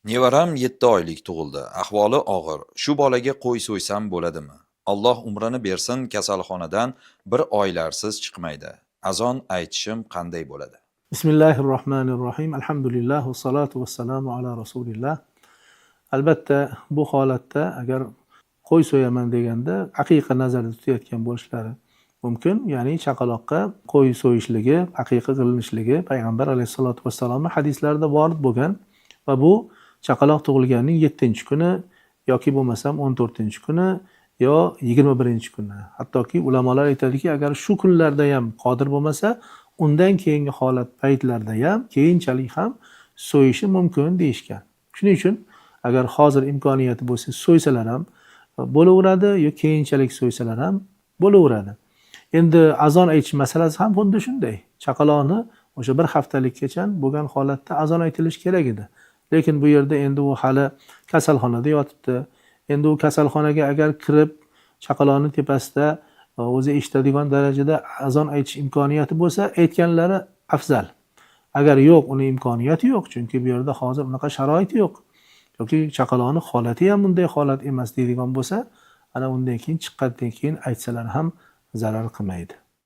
Nevaram 7 oylik tug'ildi. Ahvoli og'ir. Shu bolaga qo'y so'ysam bo'ladimi? Alloh umrini bersin, kasalxonadan bir oylarsiz chiqmaydi. Azon aytishim qanday bo'ladi? Bismillahirrohmanirrohim. Alhamdulillah va salatu vassalamu ala rasulillah. Albatta bu holatda agar qo'y so'yaman deganda aqiqa nazarda tutayotgan bo'lishlari mumkin. Ya'ni chaqaloqqa qo'y so'yishligi, aqiqa qilinishligi payg'ambar alayhisolatu vassalomning hadislarida vorid bo'lgan va bu chaqaloq tug'ilganning 7-kuni yoki bo'lmasam 14-kuni yo 21-kuni. Hattoki ulamolar aytadiki, agar shu kunlarda ham qodir bo'lmasa, undan keyingi holat paytlarda ham keyinchalik ham so'yishi mumkin deyishgan. Shuning uchun agar hozir imkoniyati bo'lsa so'ysalar ham bo'laveradi, yo keyinchalik so'ysalar ham bo'laveradi. Endi azon aytish masalasi ham xuddi shunday. Chaqaloqni o'sha bir haftalikkacha bo'lgan holatda azon aytilishi kerak edi. Lekin bu yerda endi u hali kasalxonada yotibdi. Endi u kasalxonaga agar kirib chaqaloqning tepasida o'zi eshitadigan darajada azon aytish imkoniyati bo'lsa, aytganlari afzal. Agar yo'q, uni imkoniyati yo'q, chunki bu yerda hozir unaqa sharoit yo'q. Yoki chaqaloqning holati ham bunday holat emas deydigan bo'lsa, ana undan keyin chiqqandan keyin aytsalar ham zarar qilmaydi.